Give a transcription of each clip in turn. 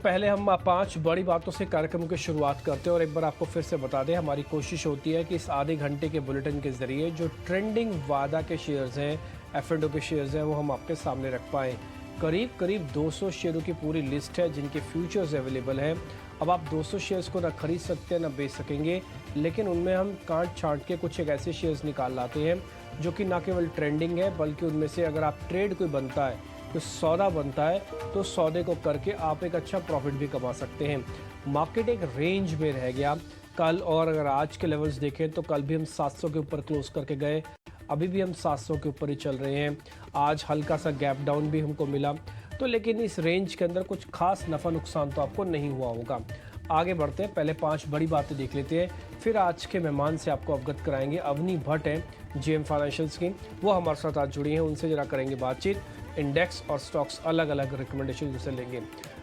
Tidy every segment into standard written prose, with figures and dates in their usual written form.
पहले हम 5 बड़ी बातों से कार्यक्रम की शुरुआत करते हैं और एक बार आपको फिर से बता दें, हमारी कोशिश होती है कि इस आधे घंटे के बुलेटिन के ज़रिए जो ट्रेंडिंग वादा के शेयर्स हैं, एफ&ओ के शेयर्स हैं, वो हम आपके सामने रख पाएँ। करीब करीब 200 शेयरों की पूरी लिस्ट है जिनके फ्यूचर्स अवेलेबल हैं। अब आप 200 शेयर्स को ना खरीद सकते हैं ना बेच सकेंगे, लेकिन उनमें हम काट छांट के कुछ एक ऐसे शेयर्स निकाल लाते हैं जो कि ना केवल ट्रेंडिंग है, बल्कि उनमें से अगर आप ट्रेड कोई बनता है, तो सौदा बनता है, तो सौदे को करके आप एक अच्छा प्रॉफिट भी कमा सकते हैं। मार्केट एक रेंज में रह गया कल, और अगर आज के लेवल्स देखें तो कल भी हम 700 के ऊपर क्लोज करके गए, अभी भी हम 700 के ऊपर ही चल रहे हैं। आज हल्का सा गैप डाउन भी हमको मिला, तो लेकिन इस रेंज के अंदर कुछ खास नफ़ा नुकसान तो आपको नहीं हुआ होगा। आगे बढ़ते हैं, पहले 5 बड़ी बातें देख लेते हैं, फिर आज के मेहमान से आपको अवगत कराएंगे। अवनी भट्ट हैं जेएम फाइनेंशियल्स की, वो हमारे साथ आज जुड़ी हैं, उनसे जरा करेंगे बातचीत। इंडेक्स और स्टॉक्स अलग अलग रिकमेंडेशन से लेंगे।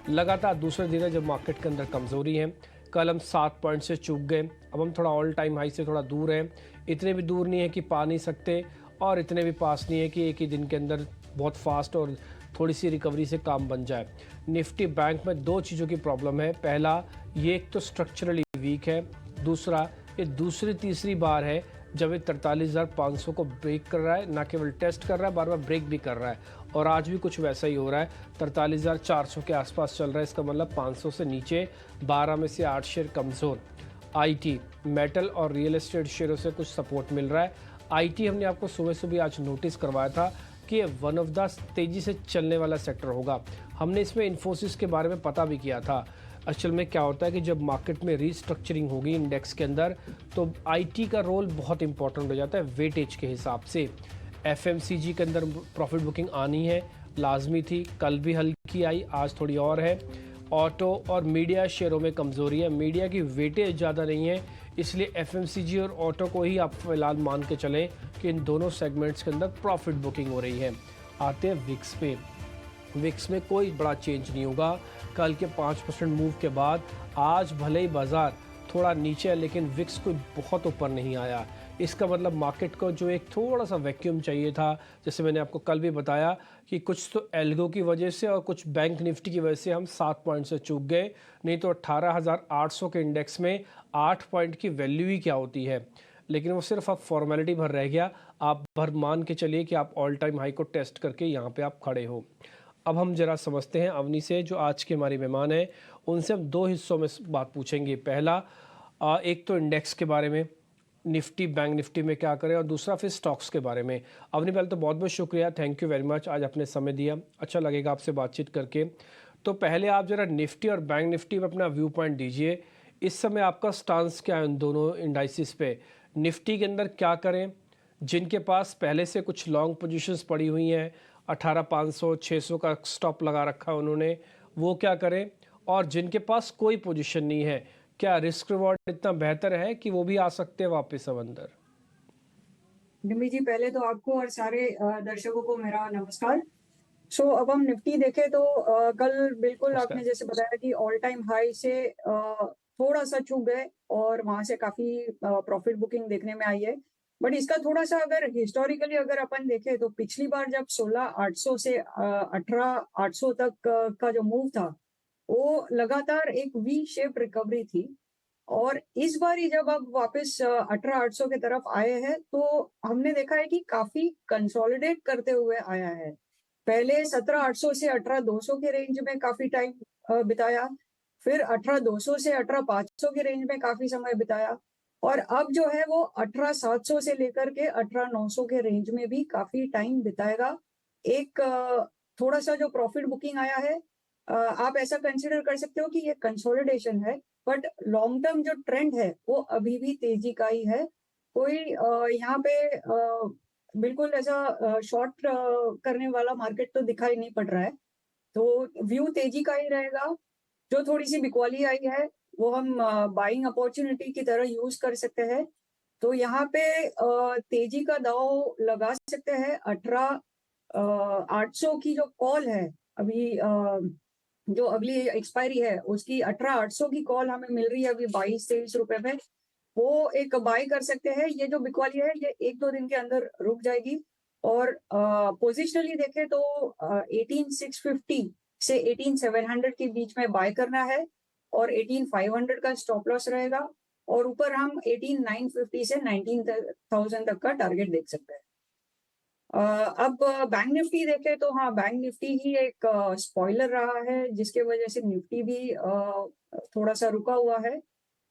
लगातार दूसरे दिन है जब मार्केट के अंदर कमज़ोरी है। कल हम 7 पॉइंट से चूक गए, अब हम थोड़ा ऑल टाइम हाई से थोड़ा दूर हैं। इतने भी दूर नहीं है कि पा नहीं सकते, और इतने भी पास नहीं है कि एक ही दिन के अंदर बहुत फास्ट और थोड़ी सी रिकवरी से काम बन जाए। निफ्टी बैंक में 2 चीज़ों की प्रॉब्लम है। पहला, ये एक तो स्ट्रक्चरली वीक है, दूसरा ये दूसरी तीसरी बार है जब ये 43,500 को ब्रेक कर रहा है, ना केवल टेस्ट कर रहा है, बार बार ब्रेक भी कर रहा है, और आज भी कुछ वैसा ही हो रहा है। 43,400 के आसपास चल रहा है, इसका मतलब 500 से नीचे 12 में से 8 शेयर कमज़ोर। आईटी, मेटल और रियल एस्टेट शेयरों से कुछ सपोर्ट मिल रहा है। आईटी हमने आपको सुबह सुबह आज नोटिस करवाया था कि ये वन ऑफ द तेज़ी से चलने वाला सेक्टर होगा। हमने इसमें इन्फोसिस के बारे में पता भी किया था। असल में क्या होता है कि जब मार्केट में रीस्ट्रक्चरिंग होगी इंडेक्स के अंदर, तो आईटी का रोल बहुत इंपॉर्टेंट हो जाता है वेटेज के हिसाब से। एफएमसीजी के अंदर प्रॉफिट बुकिंग आनी है, लाजमी थी, कल भी हल्की आई, आज थोड़ी और है। ऑटो और मीडिया शेयरों में कमज़ोरी है, मीडिया की वेटेज ज़्यादा नहीं है, इसलिए एफएमसीजी और ऑटो को ही आप फिलहाल मान के चलें कि इन दोनों सेगमेंट्स के अंदर प्रॉफिट बुकिंग हो रही है। आते हैं विक्स पे। विक्स में कोई बड़ा चेंज नहीं होगा। कल के 5% मूव के बाद आज भले ही बाजार थोड़ा नीचे है, लेकिन विक्स कोई बहुत ऊपर नहीं आया। इसका मतलब मार्केट को जो एक थोड़ा सा वैक्यूम चाहिए था, जैसे मैंने आपको कल भी बताया कि कुछ तो एल्गो की वजह से और कुछ बैंक निफ्टी की वजह से हम 7 पॉइंट से चूक गए, नहीं तो 18,800 के इंडेक्स में 8 पॉइंट की वैल्यू ही क्या होती है। लेकिन वो सिर्फ अब फॉर्मेलिटी भर रह गया। आप भर मान के चलिए कि आप ऑल टाइम हाई को टेस्ट करके यहाँ पे आप खड़े हो। अब हम जरा समझते हैं अवनी से, जो आज के हमारे मेहमान हैं, उनसे हम 2 हिस्सों में बात पूछेंगे। पहला, एक तो इंडेक्स के बारे में, निफ्टी बैंक निफ्टी में क्या करें, और दूसरा फिर स्टॉक्स के बारे में। अवनी, पहले तो बहुत बहुत शुक्रिया, थैंक यू वेरी मच, आज आपने समय दिया, अच्छा लगेगा आपसे बातचीत करके। तो पहले आप जरा निफ्टी और बैंक निफ्टी में अपना व्यू पॉइंट दीजिए। इस समय आपका स्टांस क्या है उन दोनों इंडाइसिस पे? निफ्टी के अंदर क्या करें, जिनके पास पहले से कुछ लॉन्ग पोजीशंस पड़ी हुई हैं, 18,500 600 का स्टॉप लगा रखा है उन्होंने, वो क्या करें? और जिनके पास कोई पोजीशन नहीं है, क्या रिस्क रिवॉर्ड इतना बेहतर है कि वो भी आ सकते हैं वापस अब अंदर? निमी जी, पहले तो आपको और सारे दर्शकों को मेरा नमस्कार। अब हम निफ्टी देखें तो कल बिल्कुल नमस्कार। आपने जैसे बताया कि ऑल टाइम हाई से थोड़ा सा चूक गए और वहां से काफी प्रॉफिट बुकिंग देखने में आई है। बट इसका थोड़ा सा अगर हिस्टोरिकली अगर अपन देखें तो पिछली बार जब 16,800 से 18,800 तक का जो मूव था, वो लगातार एक वी शेप रिकवरी थी। और इस बार ही जब अब वापस 18,800 की तरफ आए हैं, तो हमने देखा है कि काफी कंसोलिडेट करते हुए आया है। पहले 17,800 से 18,200 के रेंज में काफी टाइम बिताया, फिर 18,200 से 18,500 के रेंज में काफी समय बिताया, और अब जो है वो 18,700 से लेकर के 18,900 के रेंज में भी काफी टाइम बिताएगा। एक थोड़ा सा जो प्रॉफिट बुकिंग आया है, आप ऐसा कंसिडर कर सकते हो कि ये कंसोलिडेशन है, बट लॉन्ग टर्म जो ट्रेंड है वो अभी भी तेजी का ही है। कोई यहाँ पे बिल्कुल ऐसा शॉर्ट करने वाला मार्केट तो दिखाई नहीं पड़ रहा है, तो व्यू तेजी का ही रहेगा। जो थोड़ी सी बिकवाली आई है वो हम बाइंग अपॉर्चुनिटी की तरह यूज कर सकते हैं। तो यहाँ पे तेजी का दाव लगा सकते हैं। 18,800 की जो कॉल है अभी, जो अगली एक्सपायरी है उसकी 18,800 की कॉल हमें मिल रही है अभी 22-23 रुपए में। वो एक बाय कर सकते हैं। ये जो बिकवाली है ये 1-2 दिन के अंदर रुक जाएगी। और पोजिशनली देखें तो 18,650 से 18,700 के बीच में बाय करना है और 18,500 का स्टॉप लॉस रहेगा और ऊपर हम 18,950 से 19,000 तक का टारगेट देख सकते हैं। अब बैंक निफ्टी देखें तो हाँ, बैंक निफ्टी ही एक स्पॉइलर रहा है जिसके वजह से निफ्टी भी थोड़ा सा रुका हुआ है।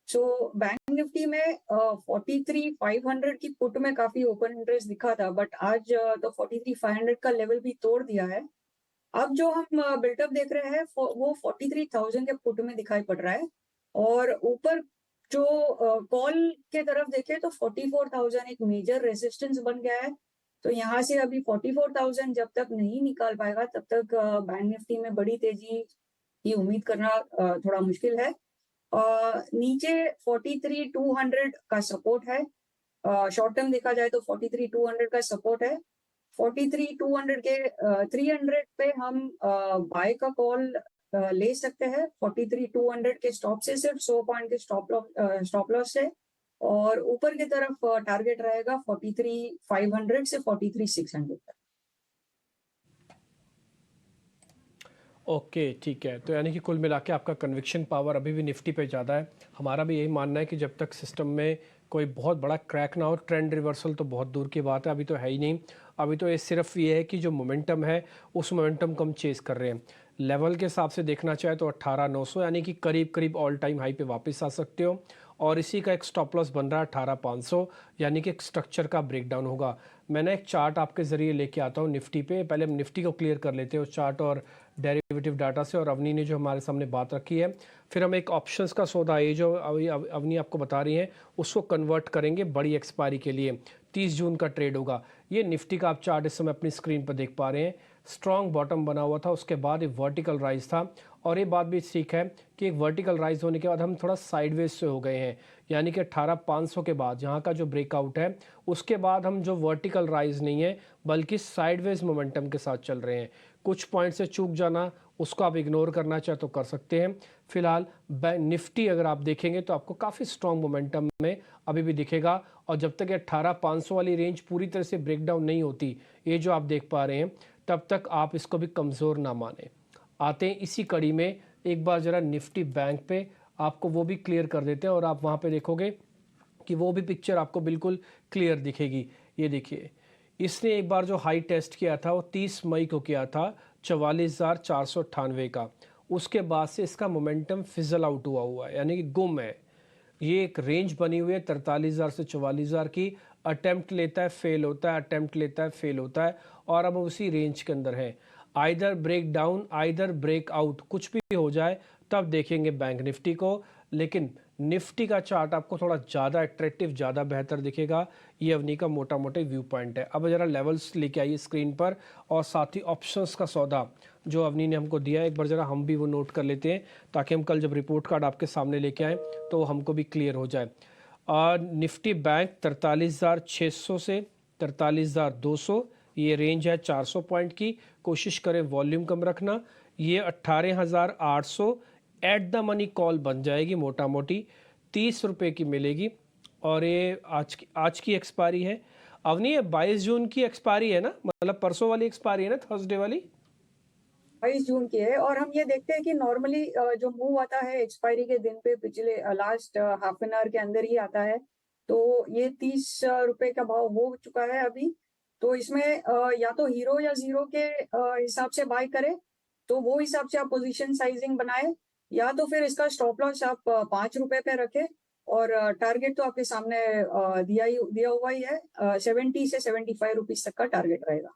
सो बैंक निफ्टी में 43,500 की पुट में काफी ओपन इंटरेस्ट दिखा था, बट आज तो 43,500 का लेवल भी तोड़ दिया है। अब जो हम बिल्टअप देख रहे हैं वो 43,000 के पुट में दिखाई पड़ रहा है और ऊपर जो कॉल के तरफ देखें तो 44,000 एक मेजर रेजिस्टेंस बन गया है। तो यहाँ से अभी 44,000 जब तक नहीं निकाल पाएगा तब तक बैंक निफ्टी में बड़ी तेजी की उम्मीद करना थोड़ा मुश्किल है। नीचे 43,200 का सपोर्ट है। शॉर्ट टर्म देखा जाए तो 43,200 का सपोर्ट है। 43,200 के 300 पे हम बाय का कॉल ले सकते हैं। 43,200 के स्टॉप से सिर्फ 100 पॉइंट के स्टॉप लॉस से और ऊपर की तरफ टारगेट रहेगा 43,500 से 43,600 तक। ओके, ठीक है। तो यानी कि कुल मिला के आपका कन्विक्शन पावर अभी भी निफ्टी पे ज़्यादा है। हमारा भी यही मानना है कि जब तक सिस्टम में कोई बहुत बड़ा क्रैक ना हो, ट्रेंड रिवर्सल तो बहुत दूर की बात है, अभी तो है ही नहीं। अभी तो ये सिर्फ ये है कि जो मोमेंटम है उस मोमेंटम को हम चेज़ कर रहे हैं। लेवल के हिसाब से देखना चाहे तो 18,900 यानी कि करीब करीब ऑल टाइम हाई पे वापस आ सकते हो और इसी का एक स्टॉप लॉस बन रहा है 18,500 यानी कि एक स्ट्रक्चर का ब्रेकडाउन होगा। मैंने एक चार्ट आपके ज़रिए लेके आता हूँ निफ्टी पे। पहले हम निफ्टी को क्लियर कर लेते हैं उस चार्ट और डेरिवेटिव डाटा से, और अवनी ने जो हमारे सामने बात रखी है, फिर हम एक ऑप्शंस का सौदा ये जो अवनी आपको बता रही हैं उसको कन्वर्ट करेंगे बड़ी एक्सपायरी के लिए। 30 जून का ट्रेड होगा। ये निफ्टी का आप चार्ट इस समय अपनी स्क्रीन पर देख पा रहे हैं। स्ट्रॉन्ग बॉटम बना हुआ था, उसके बाद एक वर्टिकल राइज था और ये बात भी ठीक है कि एक वर्टिकल राइज होने के बाद हम थोड़ा साइडवेज से हो गए हैं, यानी कि 18,500 के बाद यहाँ का जो ब्रेकआउट है उसके बाद हम जो वर्टिकल राइज नहीं है बल्कि साइडवेज मोमेंटम के साथ चल रहे हैं। कुछ पॉइंट से चूक जाना उसको आप इग्नोर करना चाहे तो कर सकते हैं। फिलहाल निफ्टी अगर आप देखेंगे तो आपको काफ़ी स्ट्रॉन्ग मोमेंटम में अभी भी दिखेगा और जब तक ये 18,500 वाली रेंज पूरी तरह से ब्रेकडाउन नहीं होती, ये जो आप देख पा रहे हैं, तब तक आप इसको भी कमज़ोर ना माने। आते हैं इसी कड़ी में एक बार ज़रा निफ्टी बैंक पे, आपको वो भी क्लियर कर देते हैं और आप वहाँ पे देखोगे कि वो भी पिक्चर आपको बिल्कुल क्लियर दिखेगी। ये देखिए, इसने एक बार जो हाई टेस्ट किया था वो 30 मई को किया था 44,498 का। उसके बाद से इसका मोमेंटम फिजल आउट हुआ है, यानी कि गुम है। ये एक रेंज बनी हुई है 43,000 से 44,000 की। अटेम्प्ट लेता है, फेल होता है, अटेम्प्ट लेता है, फेल होता है और अब उसी रेंज के अंदर है। Either break down either break out, कुछ भी हो जाए तब देखेंगे बैंक निफ्टी को। लेकिन निफ्टी का चार्ट आपको थोड़ा ज़्यादा अट्रैक्टिव, ज़्यादा बेहतर दिखेगा। ये अवनी का मोटा मोटा व्यू पॉइंट है। अब ज़रा लेवल्स लेके आइए स्क्रीन पर और साथ ही ऑप्शंस का सौदा जो अवनी ने हमको दिया है एक बार ज़रा हम भी वो नोट कर लेते हैं ताकि हम कल जब रिपोर्ट कार्ड आपके सामने लेके आएँ तो हमको भी क्लियर हो जाए। निफ्टी बैंक 43,600 से 43,200 ये रेंज है 400 पॉइंट की। कोशिश करें वॉल्यूम कम रखना। ये 18,800 एट द मनी कॉल बन जाएगी, मोटा मोटी 30 रुपये की मिलेगी और ये आज की एक्सपायरी है। अवनी ये 22 जून की एक्सपायरी है ना, मतलब परसों वाली एक्सपायरी है ना, थर्सडे वाली। 22 जून की है और हम ये देखते हैं कि नॉर्मली जो मूव आता है एक्सपायरी के दिन पे पिछले लास्ट हाफ एन आवर के अंदर ही आता है। तो ये 30 रुपए का भाव हो चुका है अभी। तो इसमें या तो हीरो या जीरो के हिसाब से बाय करें तो वो हिसाब से आप पोजीशन साइजिंग बनाए, या तो फिर इसका स्टॉप लॉस आप 5 रुपए पे रखें और टारगेट तो आपके सामने दिया हुआ ही है। 70 से 75 रुपीज तक का टारगेट रहेगा।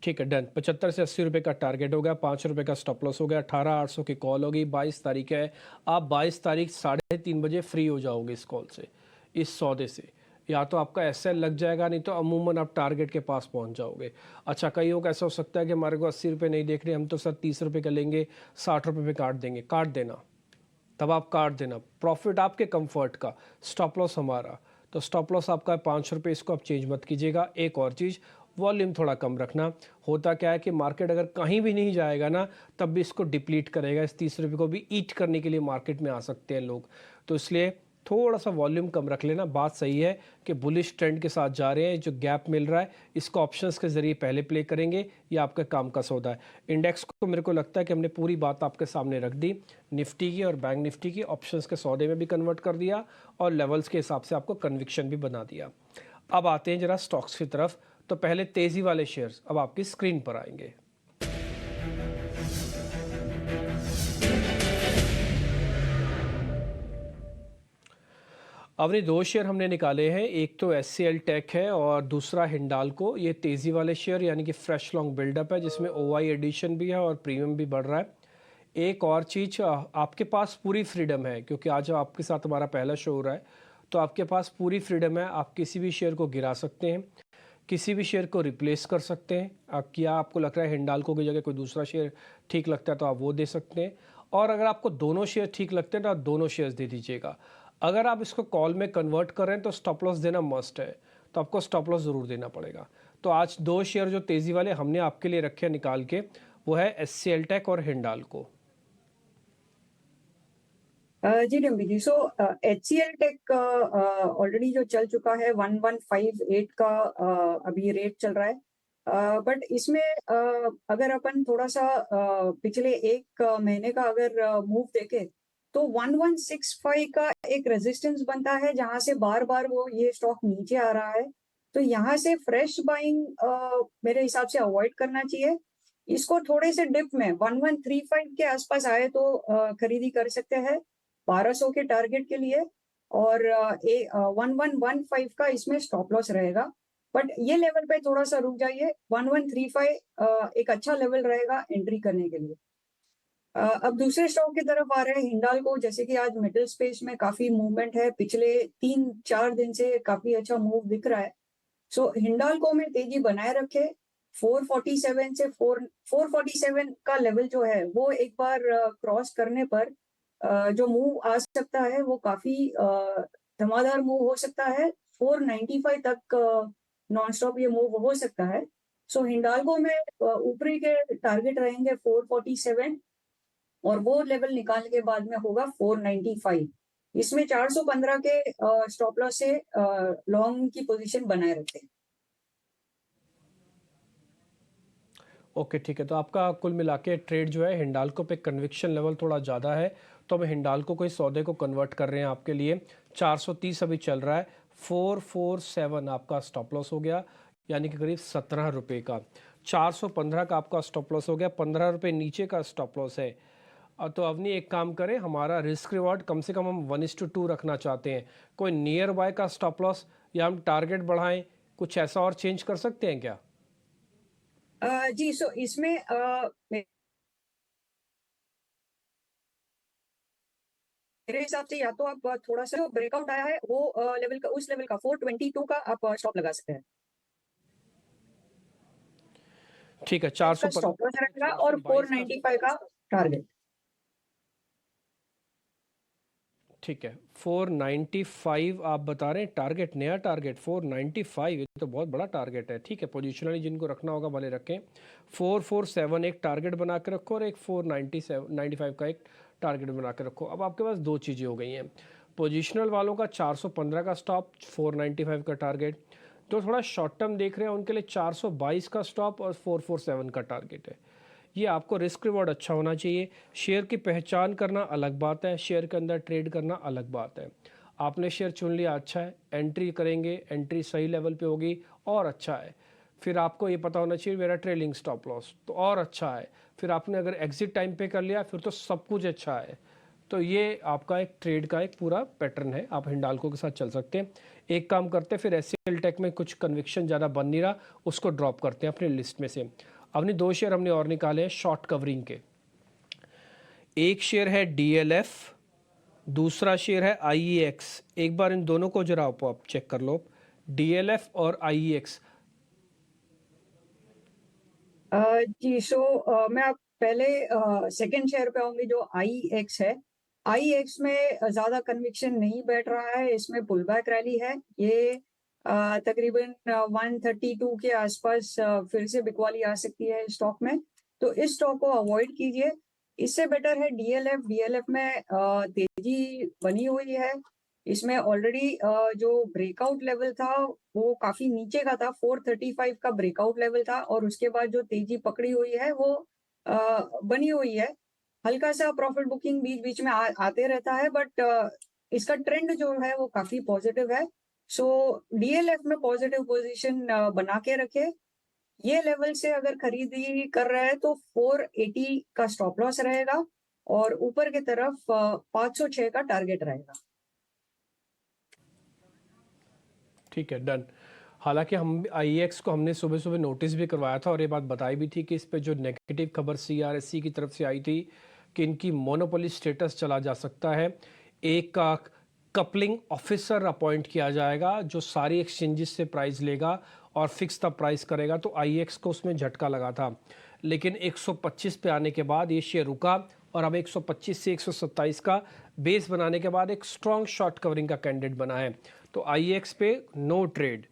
ठीक है, डन। 75 से 80 रुपये का टारगेट हो गया, 5 रुपये का स्टॉप लॉस हो गया, 18,800 की कॉल होगी। 22 तारीख है, आप 22 तारीख 3:30 बजे फ्री हो जाओगे इस कॉल से, इस सौदे से। या तो आपका एसएल लग जाएगा, नहीं तो अमूमन आप टारगेट के पास पहुंच जाओगे। अच्छा, कई लोग ऐसा हो सकता है कि हमारे को 80 रुपये नहीं देख रहे, हम तो सर 30 रुपये का लेंगे, 60 रुपये पे काट देंगे। काट देना, तब आप काट देना। प्रॉफिट आपके कंफर्ट का, स्टॉप लॉस हमारा। तो स्टॉप लॉस आपका है 5 रुपये, इसको आप चेंज मत कीजिएगा। एक और चीज़, वॉल्यूम थोड़ा कम रखना। होता क्या है कि मार्केट अगर कहीं भी नहीं जाएगा ना तब भी इसको डिप्लीट करेगा। इस 30 रुपये को भी ईट करने के लिए मार्केट में आ सकते हैं लोग। तो इसलिए थोड़ा सा वॉल्यूम कम रख लेना। बात सही है कि बुलिश ट्रेंड के साथ जा रहे हैं, जो गैप मिल रहा है इसको ऑप्शंस के ज़रिए पहले प्ले करेंगे, ये आपका काम का सौदा है। इंडेक्स को मेरे को लगता है कि हमने पूरी बात आपके सामने रख दी, निफ्टी की और बैंक निफ्टी की ऑप्शंस के सौदे में भी कन्वर्ट कर दिया और लेवल्स के हिसाब से आपको कन्विक्शन भी बना दिया। अब आते हैं ज़रा स्टॉक्स की तरफ। तो पहले तेज़ी वाले शेयर्स अब आपकी स्क्रीन पर आएंगे। अपने दो शेयर हमने निकाले हैं, एक तो SCL टेक है और दूसरा हिंडाल्को। ये तेज़ी वाले शेयर यानी कि फ्रेश लॉन्ग बिल्डअप है, जिसमें OI एडिशन भी है और प्रीमियम भी बढ़ रहा है। एक और चीज़, आपके पास पूरी फ्रीडम है, क्योंकि आज आपके साथ हमारा पहला शो हो रहा है, तो आपके पास पूरी फ्रीडम है। आप किसी भी शेयर को गिरा सकते हैं, किसी भी शेयर को रिप्लेस कर सकते हैं। क्या आपको लग रहा है हिंडाल्को की जगह कोई दूसरा शेयर ठीक लगता है तो आप वो दे सकते हैं, और अगर आपको दोनों शेयर ठीक लगते हैं तो आप दोनों शेयर्स दे दीजिएगा। अगर आप इसको कॉल में कन्वर्ट कर रहे हैं तो स्टॉप लॉस देना मस्ट है, तो आपको स्टॉप लॉस ज़रूर देना पड़ेगा। तो आज दो शेयर जो तेज़ी वाले हमने आपके लिए रखे हैं निकाल के, वो है SCL टेक और हिंडाल्को। जी डिम्पी जी, सो HCL टेक ऑलरेडी जो चल चुका है 1158 का अभी रेट चल रहा है। बट इसमें अगर अपन थोड़ा सा पिछले एक महीने का अगर मूव देखें तो 1165 का एक रेजिस्टेंस बनता है, जहां से बार बार वो ये स्टॉक नीचे आ रहा है। तो यहाँ से फ्रेश बाइंग मेरे हिसाब से अवॉइड करना चाहिए। इसको थोड़े से डिप में 1135 के आसपास आए तो खरीदी कर सकते हैं 1200 के टारगेट के लिए। और 1115 का इसमें स्टॉप लॉस रहेगा। बट ये लेवल पे थोड़ा सा रुक जाइए, 1135 एक अच्छा लेवल रहेगा एंट्री करने के लिए। अब दूसरे स्टॉक की तरफ आ रहे हैं, हिंडाल्को। जैसे कि आज मेटल स्पेस में काफी मूवमेंट है, पिछले 3-4 दिन से काफी अच्छा मूव दिख रहा है। सो हिंडाल्को में तेजी बनाए रखे। 447 से 447 का लेवल जो है वो एक बार क्रॉस करने पर जो मूव आ सकता है वो काफी धमाकेदार मूव हो सकता है। 495 तक नॉन स्टॉप ये मूव हो सकता है। सो हिंडाल्को में ऊपरी के टारगेट रहेंगे 447, और वो लेवल निकालने के बाद में होगा 495। इसमें 415 के स्टॉप लॉस से लॉन्ग की पोजीशन बनाए रखते हैं। ओके ठीक है, तो आपका कुल मिला के ट्रेड जो है हिंडाल्को पे कन्विक्शन लेवल थोड़ा ज़्यादा है, तो हम हिंडाल्को को इस सौदे को कन्वर्ट कर रहे हैं आपके लिए। 430 अभी चल रहा है, 447 आपका स्टॉप लॉस हो गया, यानी कि करीब 17 रुपये का। 415 का आपका स्टॉप लॉस हो गया, 15 रुपये नीचे का स्टॉप लॉस है। तो अवनी एक काम करें, हमारा रिस्क रिवॉर्ड कम से कम हम 1:2 रखना चाहते हैं। कोई नियर बाय का स्टॉप लॉस या हम टारगेट बढ़ाएं, कुछ ऐसा और चेंज कर सकते हैं क्या? जी, सो इसमें मेरे हिसाब से या तो आप थोड़ा सा ब्रेकआउट आया है वो लेवल का, उस लेवल का 422 का आप स्टॉप लगा सकते हैं। ठीक है, इसका स्टॉप लॉस रहेगा और 495 का टारगेट। ठीक है, 495 आप बता रहे हैं टारगेट, नया टारगेट 495, ये तो बहुत बड़ा टारगेट है। ठीक है, पोजिशनली जिनको रखना होगा भले रखें। 447 एक टारगेट बना के रखो और एक 495 का एक टारगेट बना के रखो। अब आपके पास दो चीज़ें हो गई हैं, पोजिशनल वालों का 415 का स्टॉप, 495 का टारगेट। जो थोड़ा शॉर्ट टर्म देख रहे हैं उनके लिए 422 का स्टॉप और 447 का टारगेट है। ये आपको रिस्क रिवॉर्ड अच्छा होना चाहिए। शेयर की पहचान करना अलग बात है, शेयर के अंदर ट्रेड करना अलग बात है। आपने शेयर चुन लिया, अच्छा है, एंट्री करेंगे, एंट्री सही लेवल पे होगी और अच्छा है। फिर आपको ये पता होना चाहिए मेरा ट्रेलिंग स्टॉप लॉस, तो और अच्छा है। फिर आपने अगर एग्जिट टाइम पे कर लिया फिर तो सब कुछ अच्छा है। तो ये आपका एक ट्रेड का एक पूरा पैटर्न है, आप हिंडाल्को के साथ चल सकते हैं। एक काम करते हैं, फिर SCL टेक में कुछ कन्विक्शन ज़्यादा बन नहीं रहा, उसको ड्रॉप करते हैं अपनी लिस्ट में से। अपने दो शेयर हमने और निकाले हैं शॉर्ट कवरिंग के। एक शेयर है DLF, दूसरा शेयर है IEX। एक बार इन दोनों को जरा आप चेक कर लो, DLF और IEX। जी, सो मैं आप पहले सेकंड शेयर पे आऊंगी जो IEX है। IEX में ज्यादा कन्विक्शन नहीं बैठ रहा है, इसमें पुल बैक रैली है। ये तकरीबन 132 के आसपास फिर से बिकवाली आ सकती है इस स्टॉक में, तो इस स्टॉक को अवॉइड कीजिए। इससे बेटर है DLF। DLF में तेजी बनी हुई है, इसमें ऑलरेडी जो ब्रेकआउट लेवल था वो काफी नीचे का था, 435 का ब्रेकआउट लेवल था और उसके बाद जो तेजी पकड़ी हुई है वो बनी हुई है। हल्का सा प्रॉफिट बुकिंग बीच बीच में आते रहता है, बट इसका ट्रेंड जो है वो काफी पॉजिटिव है। सो डीएलएफ में पॉजिटिव पोजीशन बना के रखे। ये लेवल से अगर खरीदी कर रहे हैं तो 480 का स्टॉप लॉस रहेगा और ऊपर की तरफ 506 का टारगेट रहेगा। ठीक है, डन। हालांकि हम आईएक्स को हमने सुबह सुबह नोटिस भी करवाया था और ये बात बताई भी थी कि इस पे जो नेगेटिव खबर सीआरएससी की तरफ से आई थी कि इनकी मोनोपोली स्टेटस चला जा सकता है। एक का कपलिंग ऑफिसर अपॉइंट किया जाएगा जो सारी एक्सचेंजेस से प्राइस लेगा और फिक्स द प्राइस करेगा, तो आईएक्स को उसमें झटका लगा था। लेकिन 125 पे आने के बाद ये शेयर रुका और अब 125 से 127 का बेस बनाने के बाद एक स्ट्रॉन्ग शॉर्ट कवरिंग का कैंडिडेट बना है। तो आईएक्स पे नो ट्रेड।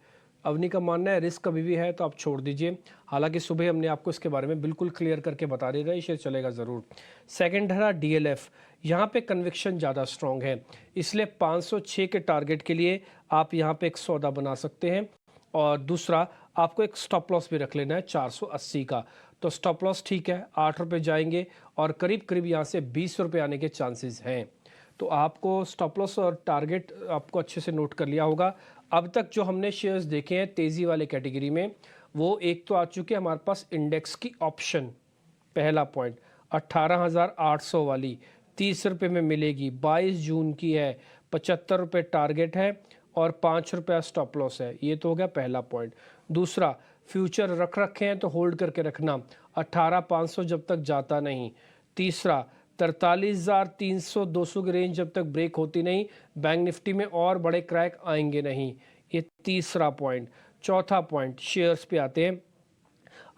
अवनी का मानना है रिस्क कभी भी है तो आप छोड़ दीजिए। हालांकि सुबह हमने आपको इसके बारे में बिल्कुल क्लियर करके बता दिया था, ये शेयर चलेगा ज़रूर। सेकंड है डीएलएफ। यहाँ पे कन्विक्शन ज़्यादा स्ट्रॉन्ग है, इसलिए 506 के टारगेट के लिए आप यहाँ पे एक सौदा बना सकते हैं। और दूसरा, आपको एक स्टॉप लॉस भी रख लेना है 480 का। तो स्टॉप लॉस ठीक है, 8 रुपये जाएंगे और करीब करीब यहाँ से 20 रुपये आने के चांसेस हैं। तो आपको स्टॉप लॉस और टारगेट आपको अच्छे से नोट कर लिया होगा। अब तक जो हमने शेयर्स देखे हैं तेज़ी वाले कैटेगरी में, वो एक तो आ चुके हैं हमारे पास इंडेक्स की ऑप्शन। पहला पॉइंट 18,800 वाली 30 रुपये में मिलेगी, 22 जून की है, 75 रुपये टारगेट है और 5 रुपया स्टॉप लॉस है। ये तो हो गया पहला पॉइंट। दूसरा, फ्यूचर रख रखे हैं तो होल्ड करके रखना, 18,500 जब तक जाता नहीं। तीसरा, 43,300 200 की रेंज जब तक ब्रेक होती नहीं, बैंक निफ्टी में और बड़े क्रैक आएंगे नहीं। ये तीसरा पॉइंट। चौथा पॉइंट, शेयर्स पे आते हैं।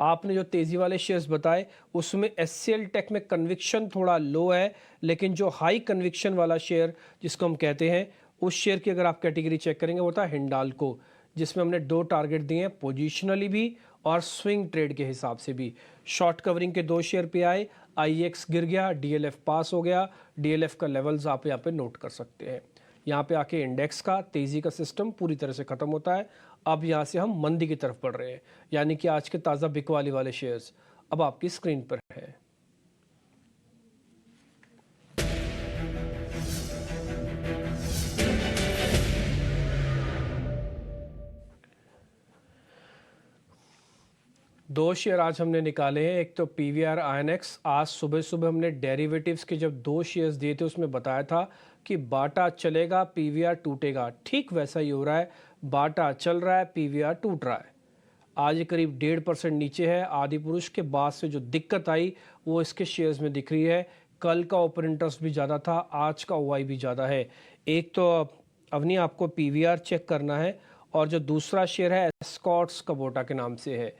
आपने जो तेज़ी वाले शेयर्स बताए उसमें एचसीएल टेक में कन्विक्शन थोड़ा लो है, लेकिन जो हाई कन्विक्शन वाला शेयर जिसको हम कहते हैं, उस शेयर की अगर आप कैटेगरी चेक करेंगे वो था हिंडाल्को, जिसमें हमने 2 टारगेट दिए हैं, पोजिशनली भी और स्विंग ट्रेड के हिसाब से भी। शॉर्ट कवरिंग के 2 शेयर पे आए, आईएक्स गिर गया, डीएलएफ पास हो गया। डीएलएफ का लेवल्स आप यहाँ पे नोट कर सकते हैं। यहाँ पे आके इंडेक्स का तेज़ी का सिस्टम पूरी तरह से ख़त्म होता है। अब यहाँ से हम मंदी की तरफ बढ़ रहे हैं, यानी कि आज के ताज़ा बिकवाली वाले शेयर्स अब आपकी स्क्रीन पर है। दो शेयर आज हमने निकाले हैं, एक तो पीवीआर आईएनएक्स। आज सुबह सुबह हमने डेरिवेटिव्स के जब 2 शेयर्स दिए थे उसमें बताया था कि बाटा चलेगा पीवीआर टूटेगा। ठीक वैसा ही हो रहा है, बाटा चल रहा है, पीवीआर टूट रहा है। आज करीब 1.5% नीचे है। आदि पुरुष के बाद से जो दिक्कत आई वो इसके शेयर्स में दिख रही है। कल का ओपन इंटरेस्ट भी ज़्यादा था, आज का ओआई भी ज़्यादा है। एक तो अवनी आपको पीवीआर चेक करना है और जो दूसरा शेयर है एस्कॉर्ट्स कबोटा के नाम से है,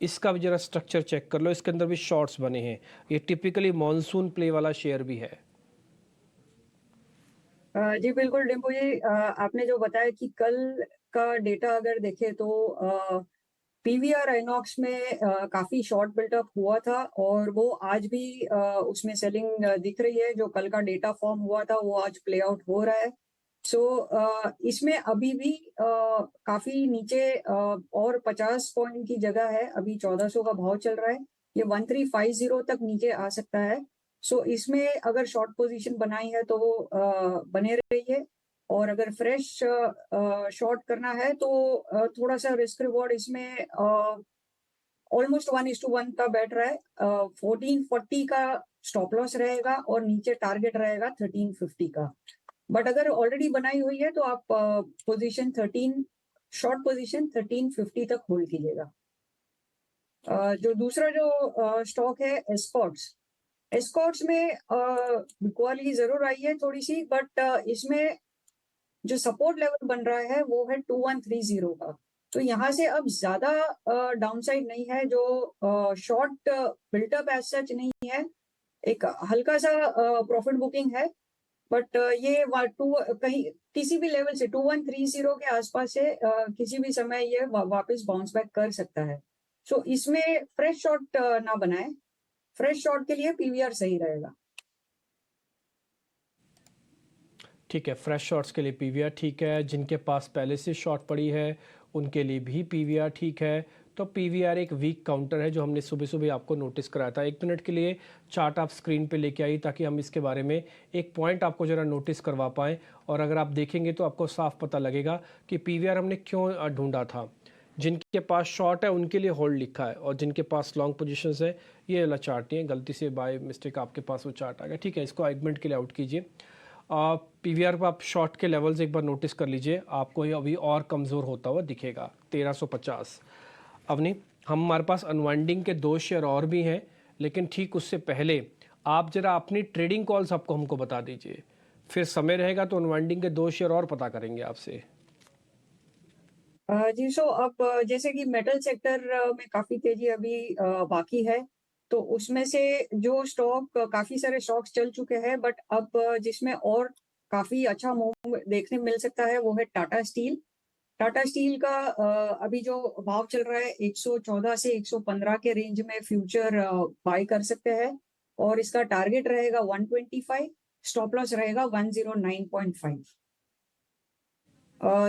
इसका भी जरा स्ट्रक्चर चेक कर लो, इसके अंदर भी शॉर्ट्स बने हैं। ये टिपिकली मॉनसून प्ले वाला शेयर भी है। जी बिल्कुल डिम्पू जी, आपने जो बताया कि कल का डेटा अगर देखें तो पीवीआर आइनॉक्स में काफी शॉर्ट बिल्टअप हुआ था और वो आज भी उसमें सेलिंग दिख रही है। जो कल का डेटा फॉर्म हुआ था वो आज प्ले आउट हो रहा है। सो इसमें अभी भी काफी नीचे और 50 पॉइंट की जगह है। अभी 1400 का भाव चल रहा है, ये 1350 तक नीचे आ सकता है। सो इसमें अगर शॉर्ट पोजीशन बनाई है तो बने रहिए और अगर फ्रेश शॉर्ट करना है तो थोड़ा सा रिस्क रिवॉर्ड इसमें ऑलमोस्ट 1:1 का बैठ रहा है। 1440 का स्टॉप लॉस रहेगा और नीचे टारगेट रहेगा 1350 का। बट अगर ऑलरेडी बनाई हुई है तो आप पोजीशन 13 शॉर्ट पोजीशन 1350 तक होल्ड कीजिएगा। जो दूसरा जो स्टॉक है एस्कॉर्ट्स, एस्कॉर्ट्स में बिकवाली जरूर आई है थोड़ी सी, बट इसमें जो सपोर्ट लेवल बन रहा है वो है 2130 का। तो यहाँ से अब ज्यादा डाउनसाइड नहीं है, जो शॉर्ट बिल्टअप एज सच नहीं है, एक हल्का सा प्रॉफिट बुकिंग है। बट ये कहीं किसी भी लेवल से 2130 के आसपास से किसी भी समय ये वापस बाउंस बैक कर सकता है। सो इसमें फ्रेश शॉर्ट ना बनाए, फ्रेश शॉर्ट के लिए पीवीआर सही रहेगा। ठीक है, फ्रेश शॉट्स के लिए पीवीआर ठीक है, जिनके पास पहले से शॉर्ट पड़ी है उनके लिए भी पीवीआर ठीक है। तो पीवीआर एक वीक काउंटर है जो हमने सुबह सुबह आपको नोटिस कराया था। 1 मिनट के लिए चार्ट आप स्क्रीन पे लेके आई ताकि हम इसके बारे में एक पॉइंट आपको ज़रा नोटिस करवा पाएँ, और अगर आप देखेंगे तो आपको साफ पता लगेगा कि पीवीआर हमने क्यों ढूंढा था। जिनके पास शॉर्ट है उनके लिए होल्ड लिखा है, और जिनके पास लॉन्ग पोजीशंस है ये वाला चार्ट नहीं है, गलती से बाय मिस्टेक आपके पास वो चार्ट आ गया। ठीक है, इसको 1 मिनट के लिए आउट कीजिए। पीवीआर पर आप शॉर्ट के लेवल्स एक बार नोटिस कर लीजिए, आपको ये अभी और कमज़ोर होता हुआ दिखेगा 1350। अवनी, हमारे पास अनवाइंडिंग के 2 शेयर और भी हैं, लेकिन ठीक उससे पहले आप ज़रा अपनी ट्रेडिंग कॉल्स आपको हमको बता दीजिए, फिर समय रहेगा तो अनवाइंडिंग के 2 शेयर और पता करेंगे आपसे। जी, सो अब जैसे कि मेटल सेक्टर में काफ़ी तेज़ी अभी बाकी है, तो उसमें से जो स्टॉक काफ़ी सारे स्टॉक्स चल चुके हैं, बट अब जिसमें और काफ़ी अच्छा मूव देखने मिल सकता है, वो है टाटा स्टील। टाटा स्टील का अभी जो भाव चल रहा है 114 से 115 के रेंज में फ्यूचर बाय कर सकते हैं, और इसका टारगेट रहेगा 125, स्टॉप लॉस रहेगा 109.5।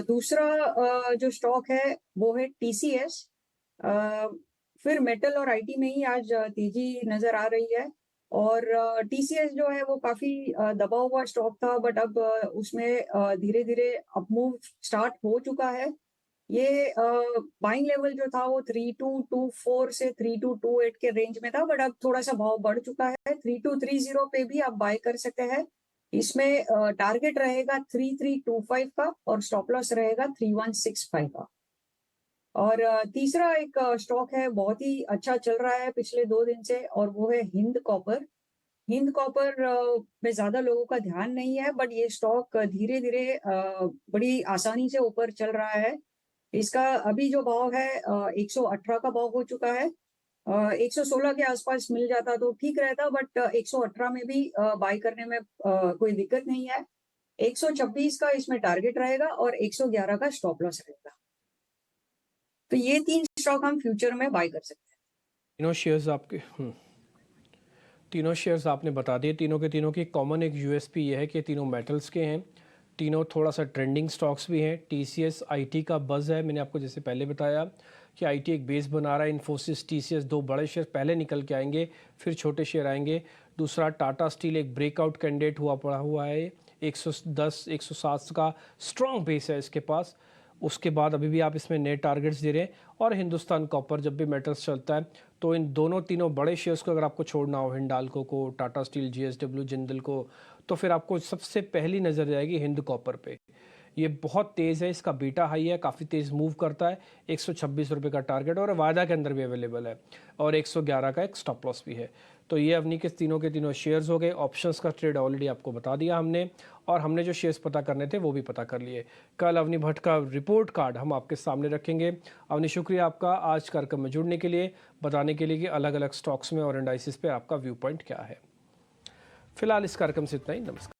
दूसरा जो स्टॉक है वो है टीसीएस। फिर मेटल और आईटी में ही आज तेजी नजर आ रही है, और टीसीएस जो है वो काफी दबा हुआ स्टॉक था, बट अब उसमें धीरे धीरे अपमूव स्टार्ट हो चुका है। ये बाइंग लेवल जो था वो 3224 से 3228 के रेंज में था, बट अब थोड़ा सा भाव बढ़ चुका है। 3230 पे भी आप बाय कर सकते हैं। इसमें टारगेट रहेगा 3325 का, और स्टॉप लॉस रहेगा 3165 का। और तीसरा एक स्टॉक है, बहुत ही अच्छा चल रहा है पिछले 2 दिन से, और वो है हिंद कॉपर। हिंद कॉपर में ज्यादा लोगों का ध्यान नहीं है, बट ये स्टॉक धीरे धीरे बड़ी आसानी से ऊपर चल रहा है। इसका अभी जो भाव है 118 का भाव हो चुका है। 116 के आसपास मिल जाता तो ठीक रहता, बट 118 में भी बाय करने में कोई दिक्कत नहीं है। 126 का इसमें टारगेट रहेगा, और 111 का स्टॉप लॉस रहेगा। तो ये 3 स्टॉक हम फ्यूचर में बाय कर सकते हैं। तीनों शेयर्स आपके तीनों शेयर्स आपने बता दिए। तीनों के तीनों की कॉमन एक यूएसपी ये है कि तीनों मेटल्स के हैं, तीनों थोड़ा सा ट्रेंडिंग स्टॉक्स भी हैं। टीसीएस आईटी का बज़ है, मैंने आपको जैसे पहले बताया कि आईटी एक बेस बना रहा है। इन्फोसिस टीसीएस 2 बड़े शेयर पहले निकल के आएंगे, फिर छोटे शेयर आएंगे। दूसरा टाटा स्टील एक ब्रेकआउट कैंडिडेट हुआ पड़ा हुआ है, 110 107 का स्ट्रॉन्ग बेस है इसके पास। उसके बाद अभी भी आप इसमें नए टारगेट्स दे रहे हैं। और हिंदुस्तान कॉपर, जब भी मेटल्स चलता है तो इन दोनों तीनों बड़े शेयर्स को अगर आपको छोड़ना हो, हिंडाल्को को, टाटा स्टील, जीएसडब्ल्यू, जिंदल को, तो फिर आपको सबसे पहली नज़र जाएगी हिंद कॉपर पे। ये बहुत तेज़ है, इसका बीटा हाई है, काफ़ी तेज़ मूव करता है। 126 रुपये का टारगेट और वायदा के अंदर भी अवेलेबल है, और 111 का एक स्टॉप लॉस भी है। तो ये अवनी के तीनों शेयर्स हो गए। ऑप्शंस का ट्रेड ऑलरेडी आपको बता दिया हमने, और हमने जो शेयर्स पता करने थे वो भी पता कर लिए। कल अवनी भट्ट का रिपोर्ट कार्ड हम आपके सामने रखेंगे। अवनी, शुक्रिया आपका आज कार्यक्रम में जुड़ने के लिए, बताने के लिए कि अलग अलग स्टॉक्स में और इंडाइसिस पे आपका व्यू पॉइंट क्या है। फिलहाल इस कार्यक्रम से इतना ही। नमस्कार।